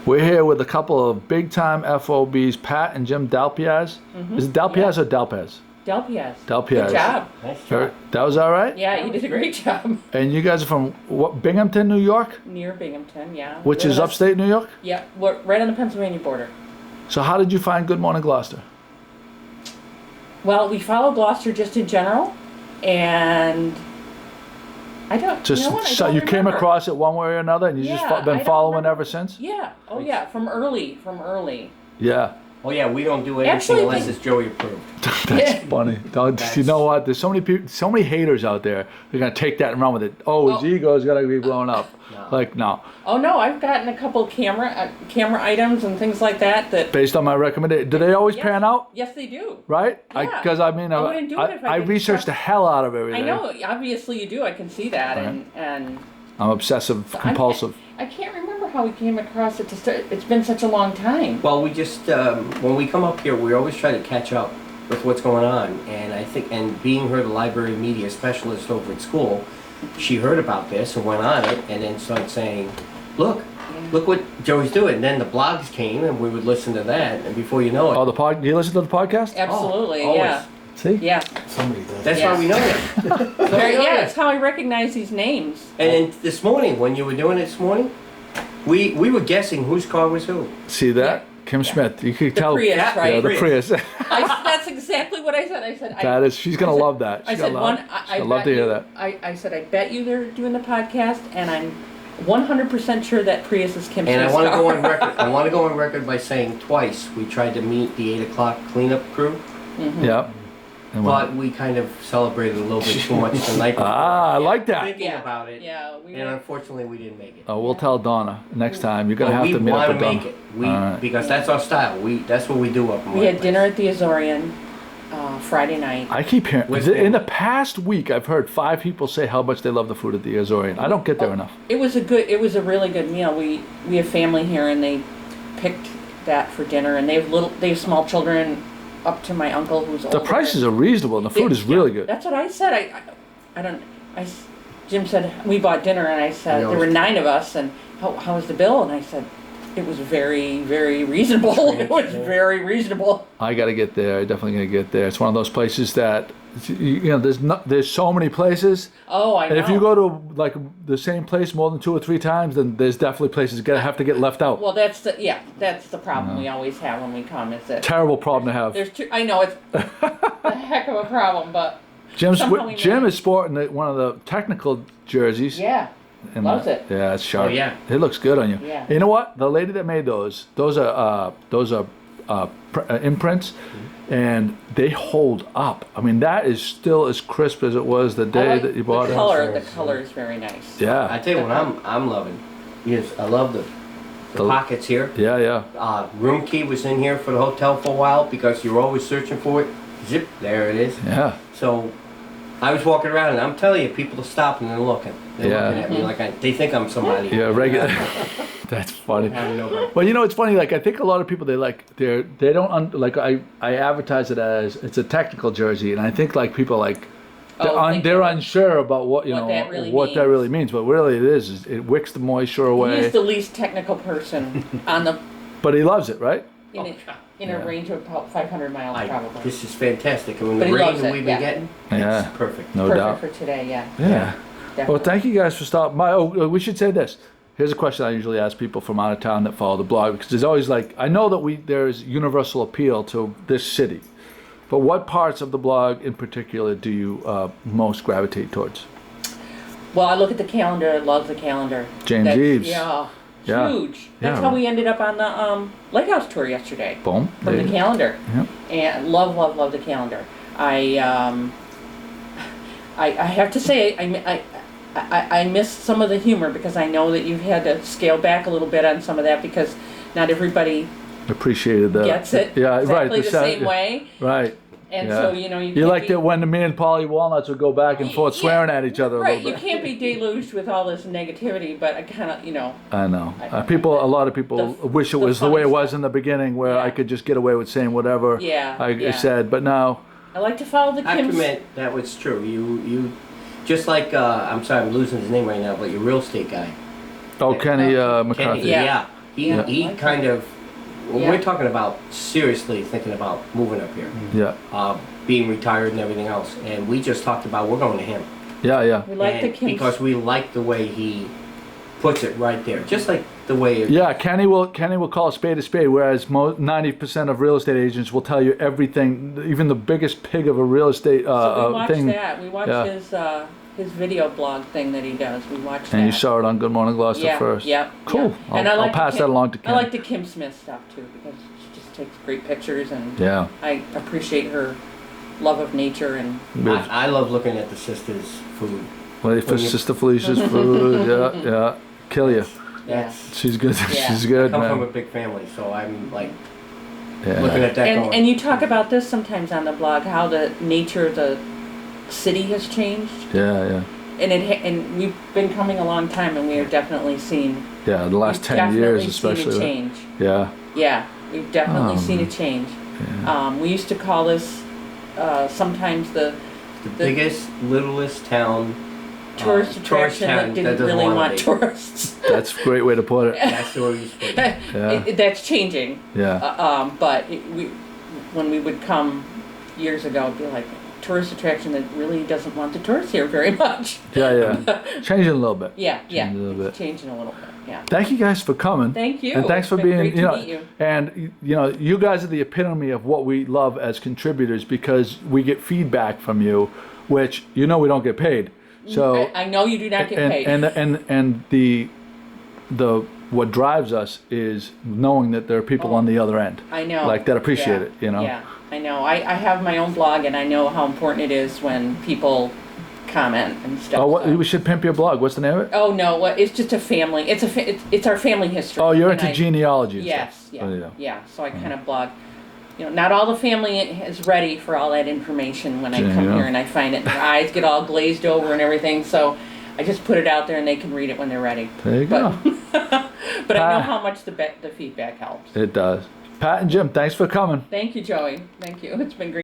We're here with a couple of big-time FOBs, Pat and Jim Dalpiaz. Is it Dalpiaz or Dalpaz? Dalpiaz. Dalpiaz. Good job. Nice job. That was all right? Yeah, you did a great job. And you guys are from what, Binghamton, New York? Near Binghamton, yeah. Which is upstate New York? Yeah, we're right on the Pennsylvania border. So how did you find Good Morning Gloucester? Well, we follow Gloucester just in general, and I don't. Just you know what? I so don't you came remember. across it one way or another, and you Yeah, just I been don't following remember. ever since? Yeah. Oh yeah. From early. Yeah. Oh yeah, we don't do anything Actually, unless they- it's Joey approved. That's Yeah. funny. You know what? There's so many people, so many haters out there. They're gonna take that and run with it. Oh, his ego's gotta be blown up. No. Like no. Oh no, I've gotten a couple camera items and things like that. Based on my recommendation, do they always Yes. pan out? Yes, they do. Right? Yeah. Because I mean, I wouldn't do it if I I didn't researched trust- the hell out of everything. I know. Obviously, you do. I can see that, Right. and I'm obsessive, compulsive. I can't remember how we came across it. To start. It's been such a long time. Well, we just when we come up here, we always try to catch up with what's going on. And I think, and being her the library media specialist over at school, she heard about this and went on it, and then started saying, "Look, look what Joey's doing." And then the blogs came, and we would listen to that, and before you know it, Oh, do you listen to the podcast? Absolutely. always. Yeah. See? Yeah. Somebody does. That's Yeah. why we know that. Yeah. It's how I recognize these names. And then this morning, when you were doing it this morning, we were guessing whose car was who. See that? Yeah. Kim Smith. You could The tell. Prius, Yeah, right? Yeah, the Prius. That's exactly what I said. I said. That is. She's gonna I said- love that. I She's said gonna one. love. She's I gonna love bet to hear you- that. I said I bet you they're doing the podcast, and I'm 100% sure that Prius is Kim And I Smith's want to car. go on record. I want to go on record by saying twice we tried to meet the 8 o'clock cleanup crew, Yep. And but we kind of celebrated a little bit too much the night before. I like that. Thinking Yeah. about it, Yeah, we and were. unfortunately we didn't make it. Oh, we'll tell Donna next time. You're gonna But have we to meet up want with to Donna. make it. We All right. because that's our style. That's what we do up in We my had place. dinner at the Azorian Friday night. I keep hearing. With In the whom? past week, I've heard 5 people say how much they love the food at the Azorian. I don't get there enough. It was a really good meal. We have family here, and they picked that for dinner, and they have small children, up to my uncle who's older. The prices are reasonable and the food is really good. That's what I said. Jim said we bought dinner, and I said We there were always- 9 of us, and how was the bill? And I said it was very, very reasonable. It was very reasonable. I got to get there. I definitely gonna get there. It's one of those places that there's so many places. Oh, I know. And if you go to like the same place more than 2 or 3 times, then there's definitely places have to get left out. Well, that's the problem we always have when we come. Is that Terrible problem to have. there's I know it's a heck of a problem, but Jim somehow we is sporting one of the technical jerseys. yeah. And Loves it. Yeah, it's sharp. Oh, yeah. It looks good on you. Yeah. You know what? The lady that made those are imprints, and they hold up. I mean, that is still as crisp as it was the day that you bought the it. color. The color is very nice. I Yeah. tell you what I'm loving. Is I love the pockets here. Yeah, yeah. Room key was in here for the hotel for a while because you're always searching for it. Zip, there it is. Yeah. So I was walking around and I'm telling you, people are stopping and looking. They're Yeah. looking at me like they think I'm somebody. Yeah, regular. That's funny. I don't know. Well, you know, it's funny. Like, I think a lot of people they don't like. I advertise it as it's a technical jersey, and I think like people like they're unsure about what that really means. But really, it is it wicks the moisture away. He's the least technical person on the But he loves it, right? in a range of about 500 miles probably. This is fantastic. And when But the he rain loves that it, we've been yeah. getting, Yeah. it's perfect. No Perfect doubt. for today. Yeah. Yeah. Definitely. Well, thank you guys for stopping by. Oh, we should say this. Here's a question I usually ask people from out of town that follow the blog, because there's always like, I know that there's universal appeal to this city, but what parts of the blog in particular do you most gravitate towards? Well, I look at the calendar. I love the calendar. Jane That's- Jeeves. Yeah. Yeah. Huge. That's Yeah. how we ended up on the Lighthouse tour yesterday. Boom. From There the you- calendar. Yeah. And love the calendar. I have to say I miss some of the humor because I know that you've had to scale back a little bit on some of that because not everybody Appreciated that. gets it Yeah, exactly right. the same way. Right. And Yeah. so, you You liked it when me and Polly Walnuts would go back and forth Yeah, swearing at each other a right, little you bit. can't be deluged with all this negativity, but I kind of, I know. I- A lot of people the- wish it the was the way it funny was stuff. in the beginning, where Yeah. I could just get away with saying whatever Yeah, I yeah. said. But now, I like to follow the I have to Kim's. admit, that was true. You just like, I'm sorry, I'm losing his name right now, but your real estate guy. Kenny McCarthy. Yeah. He Yeah. he kind of. Well, Yeah. we're talking about seriously thinking about moving up here, Yeah. being retired and everything else, and we just talked about we're going to him. Yeah. We like the And Kim's. because we like the way he puts it right there, just like the way. Yeah, Kenny will call a spade, whereas 90% of real estate agents will tell you everything, even the biggest pig of a real estate So we watched thing. that. We watched Yeah. his video blog thing that he does. We watched that. And you saw it on Good Morning Gloucester Yeah, first. yeah, Cool. yeah. And I I'll like pass the that along to Kenny. I like the Kim Smith stuff too because she just takes great pictures and Yeah. I appreciate her love of nature and I love looking at the sisters' food. Wait for When you- Sister Felicia's food. Yeah. Kill you. That's. She's good. Yeah. She's I good, come from a man. big family, so I'm like Yeah. looking at that going. and you talk about this sometimes on the blog how the nature of the city has changed Yeah. and we've been coming a long time and we are definitely seeing Yeah. The last we've 10 years, definitely especially. seen a change. Yeah. Yeah, we've definitely seen a man. change. Yeah. We used to call this sometimes the the biggest, littlest town. tourist attraction that town didn't doesn't really wanna want be. tourists. That's a great way to put it. That's the way we used to put it. Yeah. That's changing. Yeah. But when we would come years ago, it'd be like tourist attraction that really doesn't want the tourists here very much. Yeah. Changing a little bit. Yeah, Changing a little bit. it's changing a little bit. Yeah. Thank you guys for coming. Thank you. And thanks It's for been being, great you to know, meet you. and you know, you guys are the epitome of what we love as contributors because we get feedback from you, which we don't get paid. So I know you do not get and, paid. and the what drives us is knowing that there are people on the other end. I know. Like that appreciate Yeah, it, you know. Yeah, I know. I have my own blog, and I know how important it is when people comment and stuff. Oh, so. we should pimp your blog. What's the name of it? Oh no, it's just a family. It's our family history. Oh, you're and into genealogy and Yes, stuff. yeah, Oh, yeah. yeah. So I kind of blog. Not all the family is ready for all that information when I come Yeah. here and I find it. Their eyes get all glazed over and everything. So I just put it out there and they can read it when they're ready. There you go. But I know how much the feedback helps. It does. Pat and Jim, thanks for coming. Thank you, Joey. Thank you. It's been great.